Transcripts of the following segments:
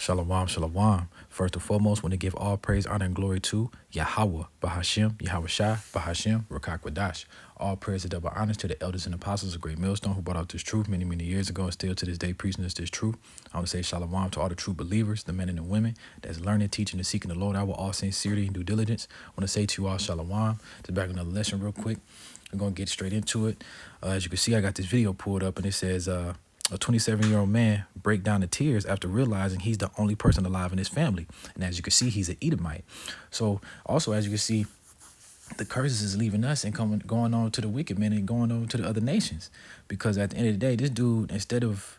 Shalom, shalom. First and foremost, want to give all praise, honor, and glory to Yahweh, Bahashem, Yahweh Shai, Bahashem, Rakak Wadash. All praise and double honors to the elders and apostles of Great Millstone who brought out this truth many, many years ago and still to this day preaching us this truth. I want to say shalom to all the true believers, the men and the women that's learning, teaching, and seeking the Lord out with all sincerity and due diligence. I want to say to you all shalom. To back another lesson real quick. I'm going to get straight into it. As you can see, I got this video pulled up and it says, a 27-year-old man break down to tears after realizing he's the only person alive in his family. And as you can see, he's an Edomite. So also, as you can see, the curses is leaving us and going on to the wicked men and going on to the other nations. Because at the end of the day, this dude, instead of,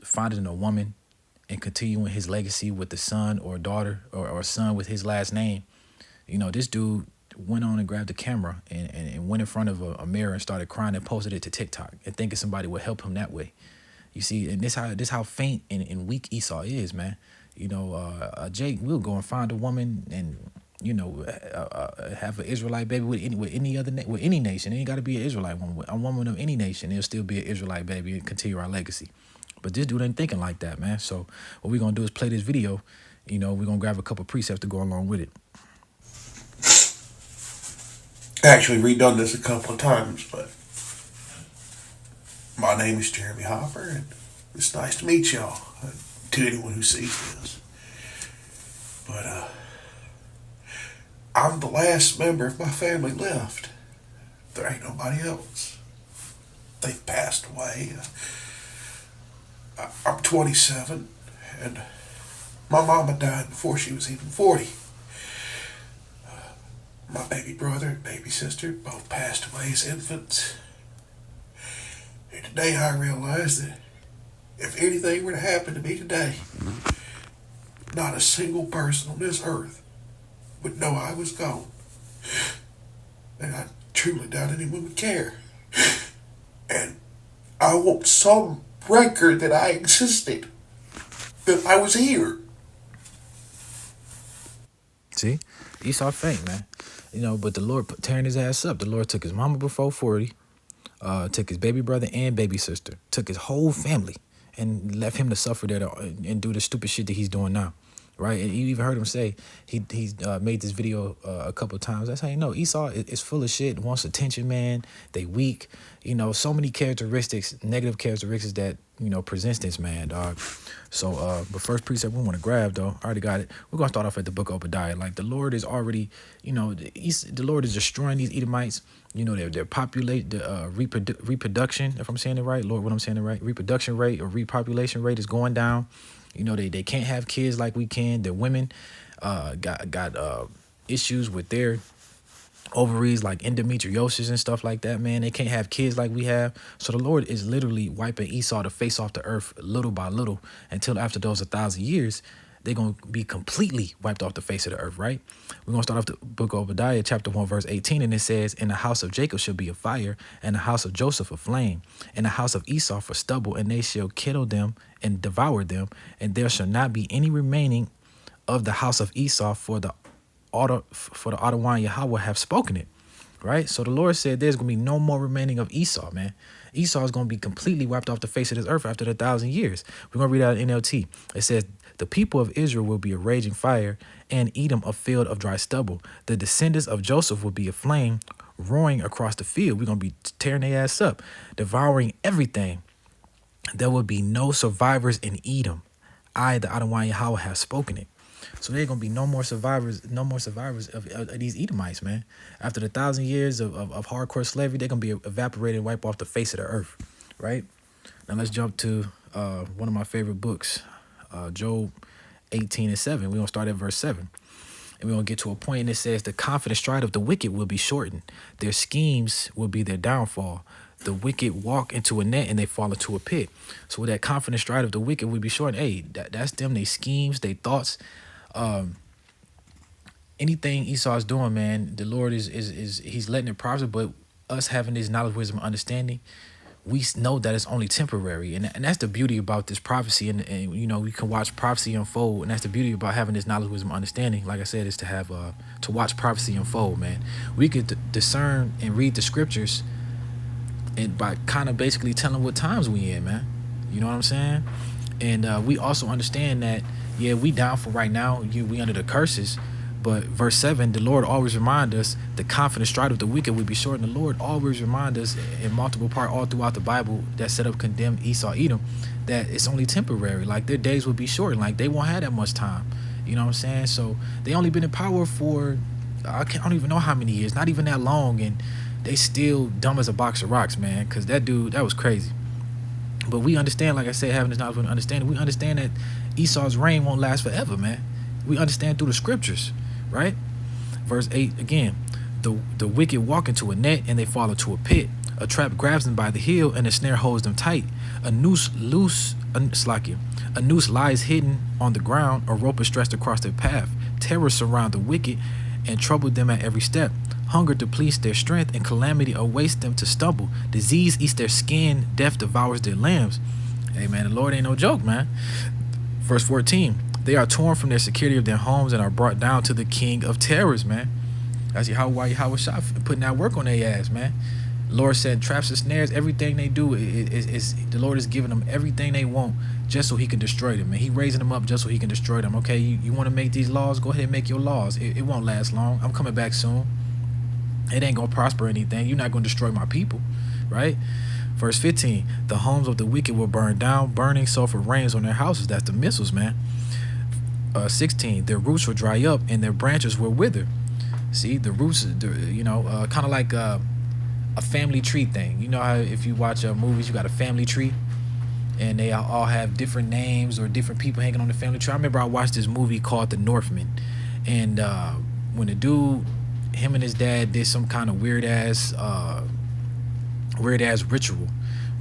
finding a woman and continuing his legacy with the son or daughter or son with his last name, this dude went on and grabbed the camera and went in front of a mirror and started crying and posted it to TikTok and thinking somebody would help him that way. You see, and this how faint and weak Esau is, man. Jake will go and find a woman and have an Israelite baby with any nation. It ain't got to be an Israelite woman. A woman of any nation, it'll still be an Israelite baby and continue our legacy. But this dude ain't thinking like that, man. So what we're gonna do is play this video. We're gonna grab a couple precepts to go along with it. Actually redone this a couple of times, but my name is Jeremy Hopper, and it's nice to meet y'all, to anyone who sees this. But I'm the last member of my family left. There ain't nobody else. They've passed away. I'm 27, and my mama died before she was even 40. My baby brother and baby sister both passed away as infants. And today I realized that if anything were to happen to me today, not a single person on this earth would know I was gone. And I truly doubt anyone would care. And I want some record that I existed, that I was here. See, Esau faint, man. But the Lord tearing his ass up. The Lord took his mama before 40, took his baby brother and baby sister, took his whole family, and left him to suffer that and do the stupid shit that he's doing now, right? And you even heard him say he's made this video a couple of times. That's how you know Esau is full of shit, wants attention, man. They weak, so many characteristics, negative characteristics that presents this man, dog. So but first precept we want to grab, though, I already got it. We're gonna start off at the book of Obadiah. Like the Lord is already, the Lord is destroying these Edomites. Their populate the reproduction, if I'm saying it right, Lord, what I'm saying it right, reproduction rate or repopulation rate is going down. They can't have kids like we can. The women got issues with their ovaries, like endometriosis and stuff like that, man. They can't have kids like we have. So the Lord is literally wiping Esau the face off the earth little by little until after those 1,000 years, they're going to be completely wiped off the face of the earth, right? We're going to start off the book of Obadiah, chapter 1, verse 18, and it says, "In the house of Jacob shall be a fire, and the house of Joseph a flame, and the house of Esau for stubble, and they shall kindle them and devour them, and there shall not be any remaining of the house of Esau, for the Adonai Yahweh have spoken it," right? So the Lord said there's going to be no more remaining of Esau, man. Esau is going to be completely wiped off the face of this earth after the 1,000 years. We're going to read out NLT. It says, "The people of Israel will be a raging fire, and Edom a field of dry stubble. The descendants of Joseph will be a flame roaring across the field." We're going to be tearing their ass up, devouring everything. There will be no survivors in Edom. I, the Adonai Yahweh, have spoken it. So there are going to be no more survivors of these Edomites, man. After the 1,000 years of hardcore slavery, they're going to be evaporated and wiped off the face of the earth, right? Now let's jump to one of my favorite books, Job 18:7. We're going to start at verse 7. And we're going to get to a point and it says, "The confident stride of the wicked will be shortened. Their schemes will be their downfall. The wicked walk into a net and they fall into a pit." So with that confident stride of the wicked will be shortened, hey, that's them, they schemes, they thoughts. Anything Esau's doing, man, the Lord is he's letting it prosper, but us having this knowledge, wisdom, understanding, we know that it's only temporary. And that's the beauty about this prophecy. And we can watch prophecy unfold. And that's the beauty about having this knowledge, wisdom, understanding. Like I said, is to have to watch prophecy unfold, man. We could discern and read the scriptures and by kind of basically telling what times we in, man. You know what I'm saying? And we also understand that, yeah, we down for right now. We under the curses. But verse 7, the Lord always remind us the confident stride of the wicked will be short. And the Lord always remind us in multiple part all throughout the Bible that set up condemn Esau, Edom, that it's only temporary. Like their days will be short. Like they won't have that much time. You know what I'm saying? So they only been in power for, I don't even know how many years, not even that long. And they still dumb as a box of rocks, man. Because that dude, that was crazy. But we understand, like I said, having this knowledge of understanding, we understand that Esau's reign won't last forever, man. We understand through the scriptures, right? Verse 8 again, the wicked walk into a net and they fall into a pit. A trap grabs them by the heel and a snare holds them tight. A noose lies hidden on the ground. A rope is stretched across their path. Terror surround the wicked and trouble them at every step. Hunger depletes their strength and calamity awaits them to stumble. Disease eats their skin, death devours their limbs. Hey man, the Lord ain't no joke, man. Verse 14, they are torn from their security of their homes and are brought down to the king of terrors, man. That's Yahweh putting that work on their ass, man. Lord said traps and snares, everything they do is the Lord is giving them everything they want just so he can destroy them. And he raising them up just so he can destroy them. Okay, you want to make these laws? Go ahead and make your laws. It won't last long. I'm coming back soon. It ain't gonna prosper anything. You're not gonna destroy my people, right? Verse 15, the homes of the wicked will burn down. Burning sulfur rains on their houses. That's the missiles, man. 16, their roots will dry up and their branches will wither. See, the roots, kind of like a family tree thing. You know how if you watch movies, you got a family tree and they all have different names or different people hanging on the family tree. I remember I watched this movie called The Northman, and when the dude, him and his dad did some kind of weird ass ritual,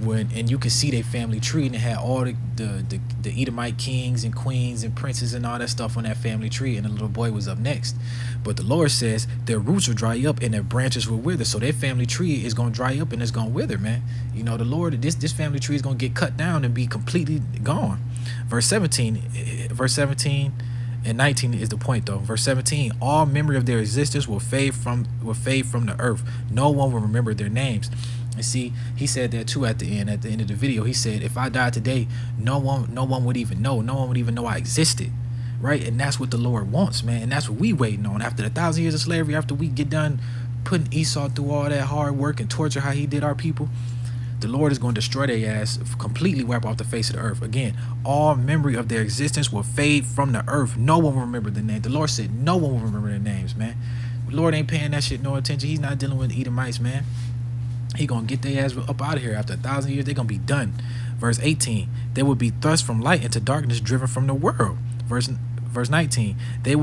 and you could see their family tree, and it had all the Edomite kings and queens and princes and all that stuff on that family tree, and the little boy was up next. But the Lord says their roots will dry up and their branches will wither. So their family tree is gonna dry up and it's gonna wither, man. You know, the Lord, this family tree is gonna get cut down and be completely gone. Verse 17 and 19 is the point though. Verse 17, all memory of their existence will fade from the earth. No one will remember their names. And see, he said that too at the end of the video. He said, if I died today, no one would even know. No one would even know I existed. Right? And that's what the Lord wants, man. And that's what we waiting on. After the 1,000 years of slavery, after we get done putting Esau through all that hard work and torture how he did our people, the Lord is going to destroy their ass, completely wipe off the face of the earth. Again, all memory of their existence will fade from the earth. No one will remember the name. The Lord said no one will remember their names, man. The Lord ain't paying that shit no attention. He's not dealing with Edomites, man. He gonna get their ass up out of here. After 1,000 years, they're gonna be done. Verse 18, they will be thrust from light into darkness, driven from the world. Verse 19, they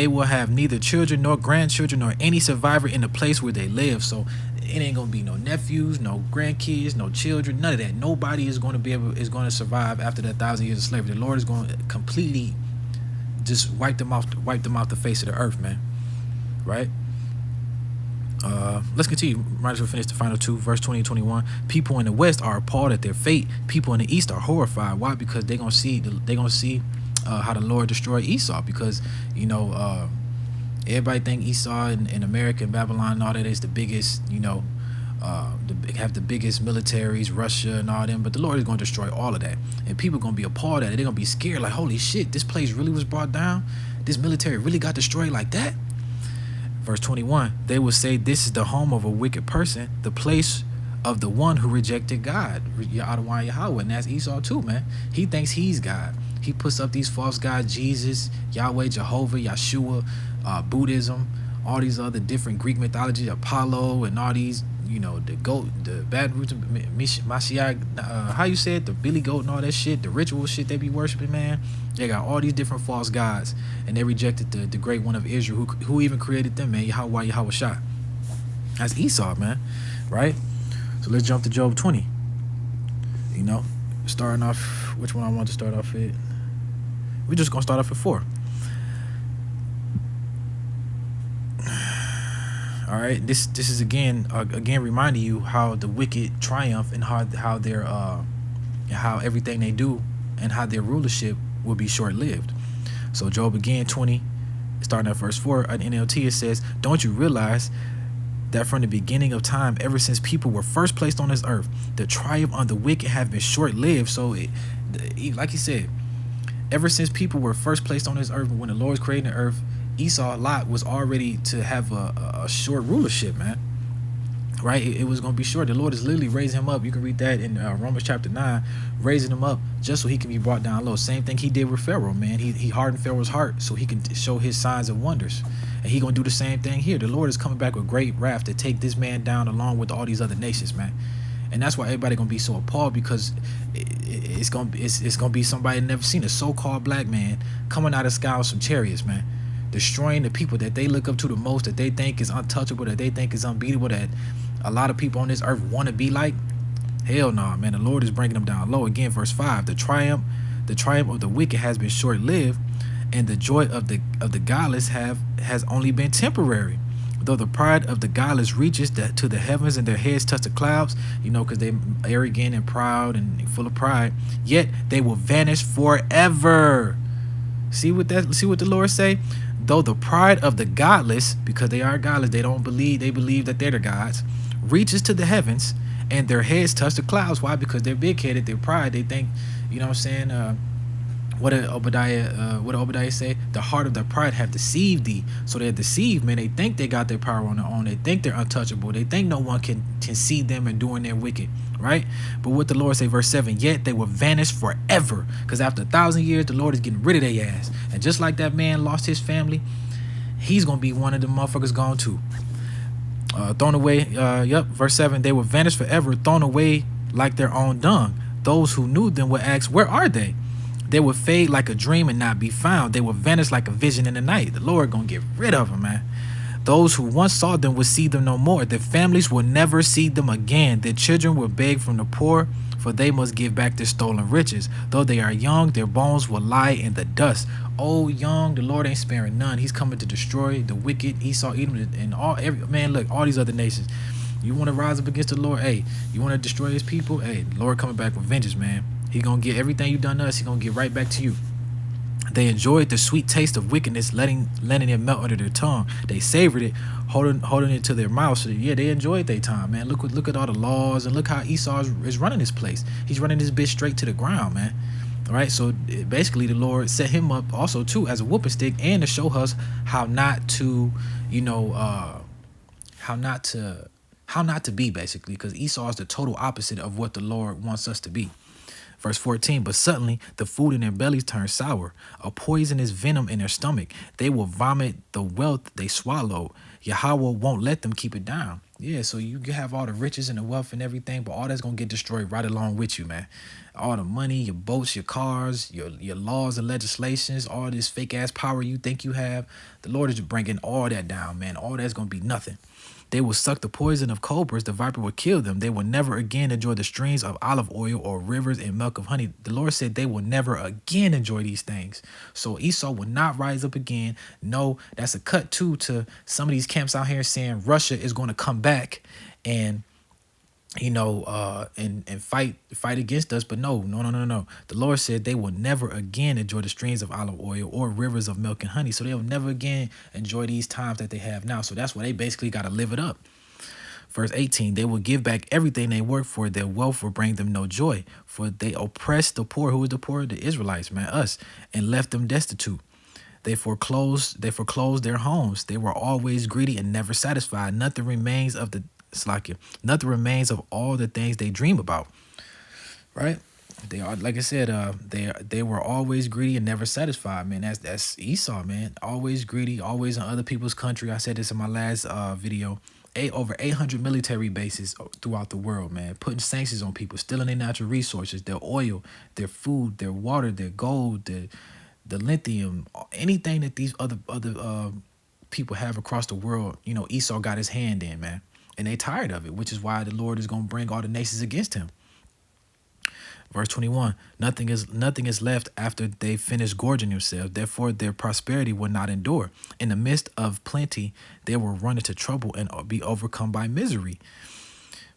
will have neither children nor grandchildren nor any survivor in the place where they live. So it ain't gonna be no nephews, no grandkids, no children, none of that. Nobody is going to survive after that 1,000 years of slavery. The Lord is going to completely just wipe them off the face of the earth, man. Right? Let's continue. Might as well finish the final two. Verse 20 and 21. People in the west are appalled at their fate. People in the east are horrified. Why? Because they're gonna see how the Lord destroyed Esau. Because everybody think Esau and America and Babylon and all that is the biggest. Have the biggest militaries, Russia and all them. But the Lord is going to destroy all of that, and people are gonna be appalled at it. They're gonna be scared. Like, holy shit, this place really was brought down. This military really got destroyed like that. Verse 21, they will say, this is the home of a wicked person, the place of the one who rejected God, Yahweh, and that's Esau too, man. He thinks he's God. He puts up these false gods, Jesus, Yahweh, Jehovah, Yeshua, Buddhism, all these other different Greek mythology, Apollo, and all these, the goat, the bad roots, Mashiach, how you say it, the Billy Goat and all that shit, the ritual shit they be worshiping, man. They got all these different false gods, and they rejected the great one of Israel, who even created them, man, Yahweh Shah. That's Esau, man, right? So let's jump to Job 20. Starting off, which one I want to start off with? We're just going to start off at 4. All right, this is again reminding you how the wicked triumph and how their how everything they do and how their rulership will be short-lived. So Job again 20, starting at verse 4, in NLT it says, don't you realize that from the beginning of time, ever since people were first placed on this earth, the triumph on the wicked have been short-lived. So like he said, ever since people were first placed on this earth, when the Lord's creating the earth, Esau, Lot, was already to have a short rulership, man. Right? It was going to be short. The Lord is literally raising him up. You can read that in Romans chapter 9, raising him up just so he can be brought down low. Same thing he did with Pharaoh, man. He hardened Pharaoh's heart so he can show his signs and wonders. And he going to do the same thing here. The Lord is coming back with great wrath to take this man down along with all these other nations, man. And that's why everybody gonna be so appalled, because it's gonna be somebody never seen, a so-called black man coming out of the sky with some chariots, man, destroying the people that they look up to the most, that they think is untouchable, that they think is unbeatable, that a lot of people on this earth want to be like. Hell no, man. The Lord is bringing them down low. Again, verse 5: the triumph of the wicked has been short-lived, and the joy of the godless has only been temporary. Though the pride of the godless reaches to the heavens and their heads touch the clouds, because they're arrogant and proud and full of pride, yet they will vanish forever. See what the Lord say? Though the pride of the godless, because they are godless, they believe that they're the gods, reaches to the heavens and their heads touch the clouds. Why? Because they're big-headed, they're pride, they think, what I'm saying, what did Obadiah say? The heart of their pride have deceived thee. So they're deceived, man. They think they got their power on their own. They think they're untouchable. They think no one can see them and doing their wicked, right? But what the Lord say, verse 7, yet they will vanish forever. Because after 1,000 years, the Lord is getting rid of their ass. And just like that man lost his family, he's going to be one of the motherfuckers gone too. Thrown away, verse 7, they will vanish forever, thrown away like their own dung. Those who knew them would ask, where are they? They will fade like a dream and not be found. They will vanish like a vision in the night. The Lord gonna get rid of them, man. Those who once saw them will see them no more. Their families will never see them again. Their children will beg from the poor, for they must give back their stolen riches. Though they are young, their bones will lie in the dust. Old, young, the Lord ain't sparing none. He's coming to destroy the wicked, Esau, Edom, and all these other nations. You want to rise up against the Lord? Hey, you want to destroy his people? Hey, the Lord coming back with vengeance, man. He gonna get everything you done to us. He gonna get right back to you. They enjoyed the sweet taste of wickedness, letting it melt under their tongue. They savored it, holding it to their mouth. So they enjoyed their time, man. Look at all the laws, and look how Esau is running this place. He's running this bitch straight to the ground, man. All right. So basically, the Lord set him up also too as a whooping stick, and to show us how not to be, basically, because Esau is the total opposite of what the Lord wants us to be. Verse 14, but suddenly the food in their bellies turned sour, a poisonous venom in their stomach. They will vomit the wealth they swallow. Yahweh won't let them keep it down. Yeah, so you have all the riches and the wealth and everything, but all that's going to get destroyed right along with you, man. All the money, your boats, your cars, your laws and legislations, all this fake-ass power you think you have, the Lord is bringing all that down, man. All that's going to be nothing. They will suck the poison of cobras. The viper will kill them. They will never again enjoy the streams of olive oil or rivers and milk of honey. The Lord said they will never again enjoy these things. So Esau will not rise up again. No, that's a cut too to some of these camps out here saying Russia is going to come back and and fight against us. But no. The Lord said they will never again enjoy the streams of olive oil or rivers of milk and honey. So they'll never again enjoy these times that they have now. So that's why they basically got to live it up. Verse 18, they will give back everything they work for. Their wealth will bring them no joy. For they oppressed the poor. Who is the poor? The Israelites, man, us, and left them destitute. They foreclosed their homes. They were always greedy and never satisfied. Nothing remains of all the things they dream about. Right? They are, like I said, they were always greedy and never satisfied, man. That's Esau, man. Always greedy, always on other people's country. I said this in my last video. Over 800 military bases throughout the world, man. Putting sanctions on people, stealing their natural resources, their oil, their food, their water, their gold, the lithium, anything that these other people have across the world. Esau got his hand in, man. And they tired of it, which is why the Lord is going to bring all the nations against him. Verse 21, nothing is left after they finish gorging themselves. Therefore, their prosperity will not endure. In the midst of plenty, they will run into trouble and be overcome by misery.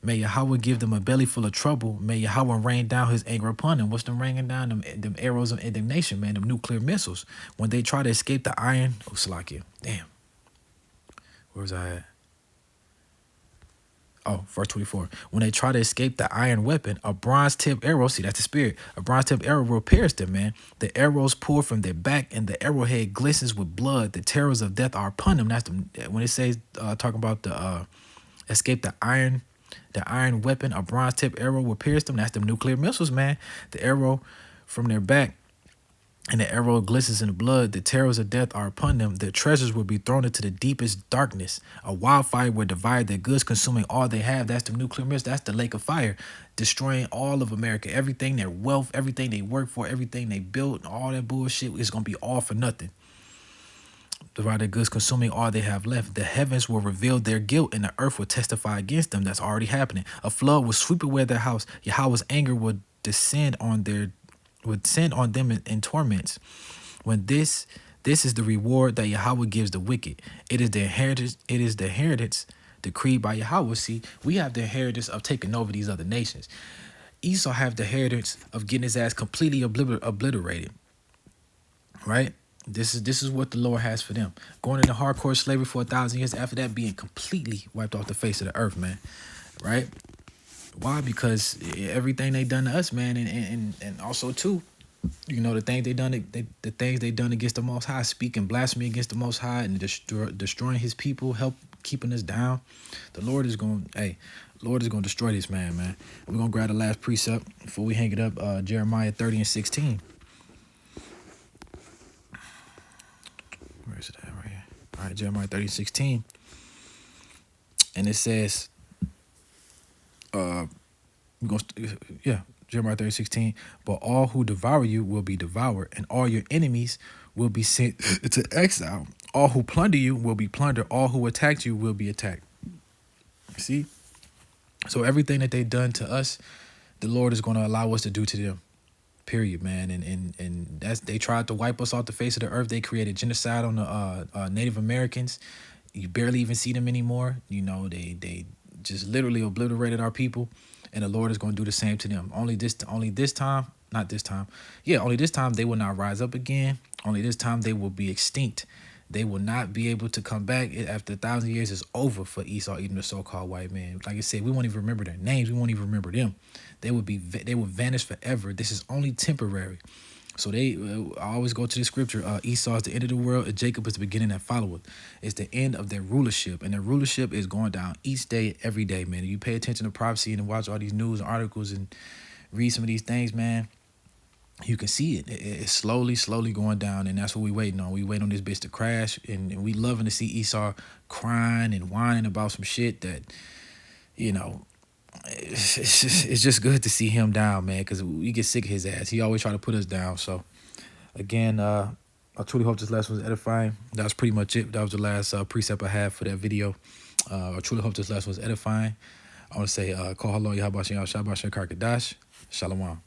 May Yahweh give them a belly full of trouble. May Yahweh rain down his anger upon them. What's them raining down? Them arrows of indignation, man, them nuclear missiles. When they try to escape the iron, Salakia. Damn. Where was I at? verse 24. When they try to escape the iron weapon, a bronze-tipped arrow, see, that's the spirit, a bronze-tipped arrow will pierce them, man. The arrows pour from their back, and the arrowhead glistens with blood. The terrors of death are upon them. That's the, when it says, talking about the escape the iron weapon, a bronze-tipped arrow will pierce them. That's them nuclear missiles, man. The arrow from their back, and the arrow glistens in the blood. The terrors of death are upon them. Their treasures will be thrown into the deepest darkness. A wildfire will divide their goods, consuming all they have. That's the nuclear missile. That's the lake of fire, destroying all of America. Everything, their wealth, everything they work for, everything they built, all that bullshit is going to be all for nothing. Divide their goods, consuming all they have left. The heavens will reveal their guilt, and the earth will testify against them. That's already happening. A flood will sweep away their house. Yahweh's anger will descend on them in torments. When this is the reward that Yahweh gives the wicked. It is the inheritance decreed by Yahweh. See, we have the inheritance of taking over these other nations. Esau have the inheritance of getting his ass completely obliterated. Right? This is what the Lord has for them. Going into hardcore slavery for 1,000 years, after that being completely wiped off the face of the earth, man. Right? Why? Because everything they done to us, man, and also too, you know, the things they done against the Most High, speaking blasphemy against the Most High and destroying His people, help keeping us down. The Lord is going, Lord is going to destroy this man. We're gonna grab the last precept before we hang it up. Jeremiah 30 and 16. Where is it at? Right here. All right, Jeremiah 30 and 16, and it says, Jeremiah 30:16. But all who devour you will be devoured, and all your enemies will be sent into exile. All who plunder you will be plundered. All who attack you will be attacked. See? So everything that they've done to us, the Lord is going to allow us to do to them. Period, man. And that's, they tried to wipe us off the face of the earth. They created genocide on the Native Americans. You barely even see them anymore. You know, they just literally obliterated our people. And the Lord is going to do the same to them. Only this time they will not rise up again. Only this time they will be extinct. They will not be able to come back. After 1,000 years is over for Esau, Edom, the so-called white man. Like I said, we won't even remember their names. We won't even remember them. They will vanish forever. This is only temporary. So I always go to the scripture. Esau is the end of the world, and Jacob is the beginning that followeth. It's the end of their rulership, and their rulership is going down each day, every day, man. You pay attention to prophecy and watch all these news articles and read some of these things, man. You can see it. It's slowly going down, and that's what we waiting on. We wait on this bitch to crash, and we loving to see Esau crying and whining about some shit that, you know, it's just good to see him down, man, because we get sick of his ass. He always try to put us down. So, again, I truly hope this lesson was edifying. That was pretty much it. That was the last precept I had for that video. I truly hope this lesson was edifying. I want to say, Kol Halo Yahabashim Shabbat Shekar Kadash. Shalom.